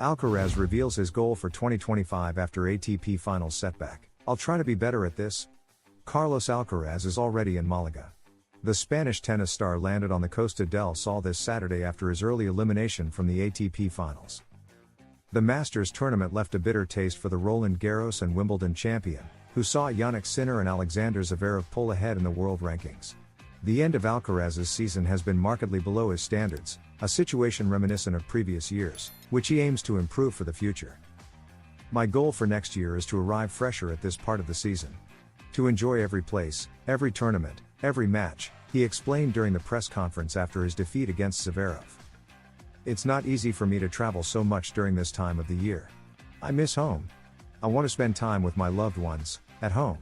Alcaraz reveals his goal for 2025 after ATP Finals setback. I'll try to be better at this. Carlos Alcaraz is already in Malaga. The Spanish tennis star landed on the Costa del Sol this Saturday after his early elimination from the ATP Finals. The Masters tournament left a bitter taste for the Roland Garros and Wimbledon champion, who saw Jannik Sinner and Alexander Zverev pull ahead in the world rankings. The end of Alcaraz's season has been markedly below his standards, a situation reminiscent of previous years, which he aims to improve for the future. My goal for next year is to arrive fresher at this part of the season. To enjoy every place, every tournament, every match, he explained during the press conference after his defeat against Zverev. It's not easy for me to travel so much during this time of the year. I miss home. I want to spend time with my loved ones, at home.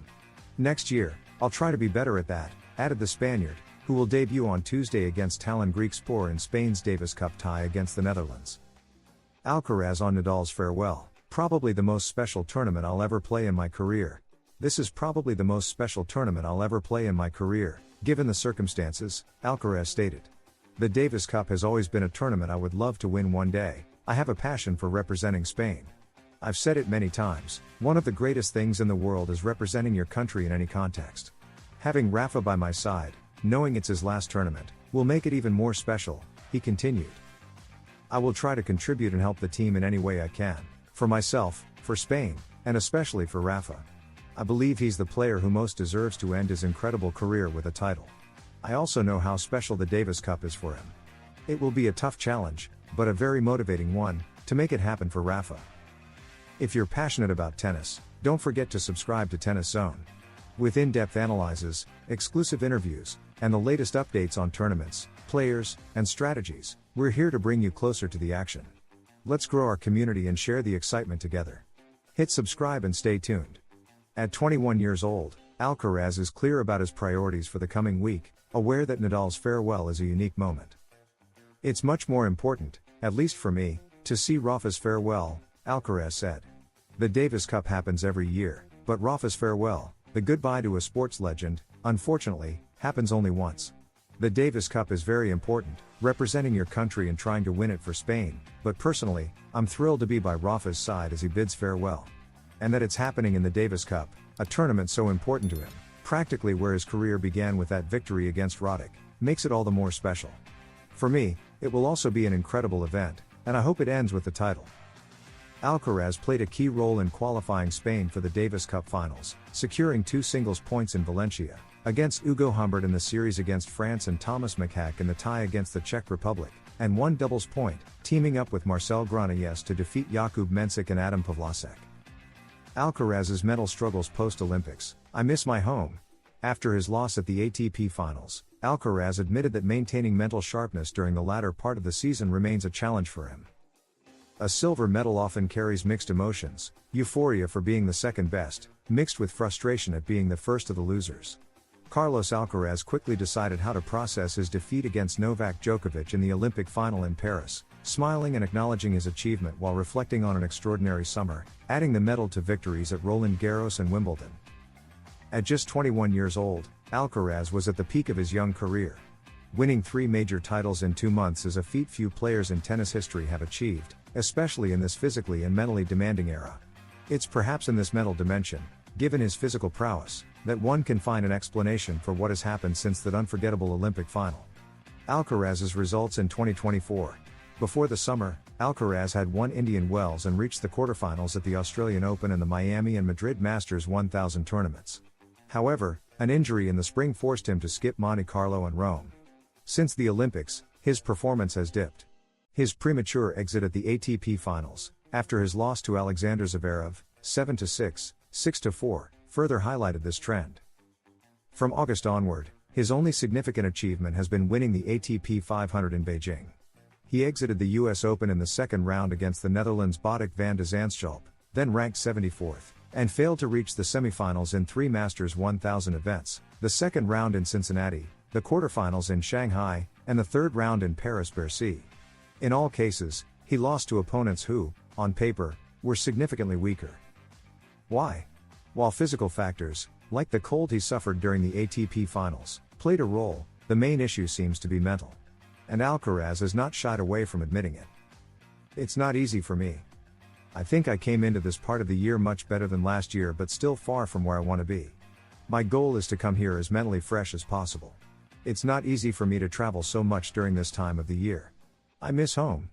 Next year, I'll try to be better at that, added the Spaniard, who will debut on Tuesday against Talon Griekspoor in Spain's Davis Cup tie against the Netherlands. Alcaraz on Nadal's farewell. Probably the most special tournament I'll ever play in my career. This is probably the most special tournament I'll ever play in my career, given the circumstances, Alcaraz stated. The Davis Cup has always been a tournament I would love to win one day. I have a passion for representing Spain. I've said it many times, one of the greatest things in the world is representing your country in any context. Having Rafa by my side, knowing it's his last tournament, will make it even more special, he continued. I will try to contribute and help the team in any way I can, for myself, for Spain, and especially for Rafa. I believe he's the player who most deserves to end his incredible career with a title. I also know how special the Davis Cup is for him. It will be a tough challenge, but a very motivating one, to make it happen for Rafa. If you're passionate about tennis, don't forget to subscribe to Tennis Zone. With in-depth analyses, exclusive interviews, and the latest updates on tournaments, players, and strategies, we're here to bring you closer to the action. Let's grow our community and share the excitement together. Hit subscribe and stay tuned. At 21 years old, Alcaraz is clear about his priorities for the coming week, aware that Nadal's farewell is a unique moment. It's much more important, at least for me, to see Rafa's farewell, Alcaraz said. The Davis Cup happens every year, but Rafa's farewell, the goodbye to a sports legend, unfortunately, happens only once. The Davis Cup is very important, representing your country and trying to win it for Spain, but personally, I'm thrilled to be by Rafa's side as he bids farewell. And that it's happening in the Davis Cup, a tournament so important to him, practically where his career began with that victory against Roddick, makes it all the more special. For me, it will also be an incredible event, and I hope it ends with the title. Alcaraz played a key role in qualifying Spain for the Davis Cup finals, securing 2 singles points in Valencia, against Hugo Humbert in the series against France and Thomas McHack in the tie against the Czech Republic, and 1 doubles point, teaming up with Marcel Granollers to defeat Jakub Mensik and Adam Pavlasek. Alcaraz's mental struggles post-Olympics. I miss my home. After his loss at the ATP Finals, Alcaraz admitted that maintaining mental sharpness during the latter part of the season remains a challenge for him. A silver medal often carries mixed emotions, euphoria for being the second best, mixed with frustration at being the first of the losers. Carlos Alcaraz quickly decided how to process his defeat against Novak Djokovic in the Olympic final in Paris, smiling and acknowledging his achievement while reflecting on an extraordinary summer, adding the medal to victories at Roland Garros and Wimbledon. At just 21 years old, Alcaraz was at the peak of his young career. Winning 3 major titles in 2 months is a feat few players in tennis history have achieved, especially in this physically and mentally demanding era. It's perhaps in this mental dimension, given his physical prowess, that one can find an explanation for what has happened since that unforgettable Olympic final. Alcaraz's results in 2024. Before the summer, Alcaraz had won Indian Wells and reached the quarterfinals at the Australian Open and the Miami and Madrid Masters 1000 tournaments. However, an injury in the spring forced him to skip Monte Carlo and Rome. Since the Olympics, his performance has dipped. His premature exit at the ATP Finals, after his loss to Alexander Zverev, 7-6, 6-4, further highlighted this trend. From August onward, his only significant achievement has been winning the ATP 500 in Beijing. He exited the US Open in the second round against the Netherlands' Botic van de Zandschulp, then ranked 74th, and failed to reach the semifinals in 3 Masters 1000 events, the second round in Cincinnati, the quarterfinals in Shanghai, and the third round in Paris-Bercy. In all cases, he lost to opponents who, on paper, were significantly weaker. Why? While physical factors, like the cold he suffered during the ATP Finals, played a role, the main issue seems to be mental. And Alcaraz has not shied away from admitting it. It's not easy for me. I think I came into this part of the year much better than last year, but still far from where I want to be. My goal is to come here as mentally fresh as possible. It's not easy for me to travel so much during this time of the year. I miss home.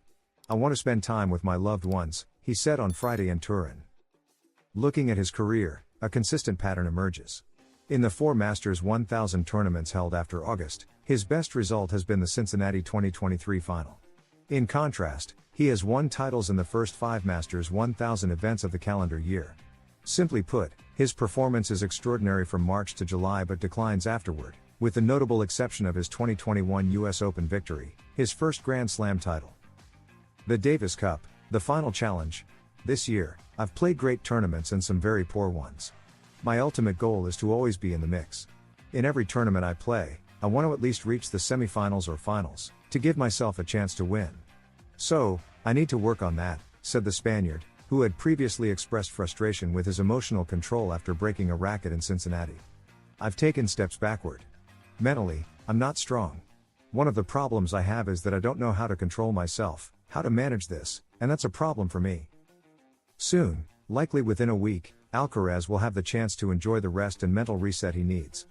I want to spend time with my loved ones, he said on Friday in Turin. Looking at his career, a consistent pattern emerges. In the 4 Masters 1000 tournaments held after August, his best result has been the Cincinnati 2023 final. In contrast, he has won titles in the first 5 Masters 1000 events of the calendar year. Simply put, his performance is extraordinary from March to July but declines afterward, with the notable exception of his 2021 US Open victory, his first Grand Slam title. The Davis Cup, the final challenge. This year, I've played great tournaments and some very poor ones. My ultimate goal is to always be in the mix. In every tournament I play, I want to at least reach the semifinals or finals, to give myself a chance to win. So, I need to work on that, said the Spaniard, who had previously expressed frustration with his emotional control after breaking a racket in Cincinnati. I've taken steps backward. Mentally, I'm not strong. One of the problems I have is that I don't know how to control myself, how to manage this, and that's a problem for me. Soon, likely within a week, Alcaraz will have the chance to enjoy the rest and mental reset he needs.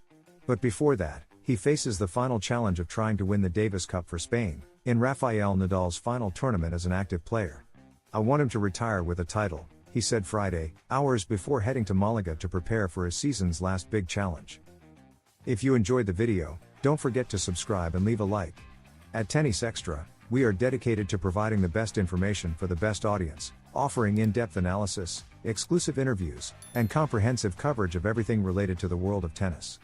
But before that, he faces the final challenge of trying to win the Davis Cup for Spain, in Rafael Nadal's final tournament as an active player. I want him to retire with a title, he said Friday, hours before heading to Malaga to prepare for his season's last big challenge. If you enjoyed the video, don't forget to subscribe and leave a like. At Tennis Extra, we are dedicated to providing the best information for the best audience, offering in-depth analysis, exclusive interviews, and comprehensive coverage of everything related to the world of tennis.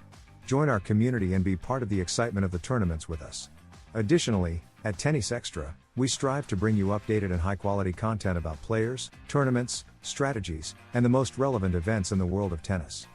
Join our community and be part of the excitement of the tournaments with us. Additionally, at Tennis Extra, we strive to bring you updated and high-quality content about players, tournaments, strategies, and the most relevant events in the world of tennis.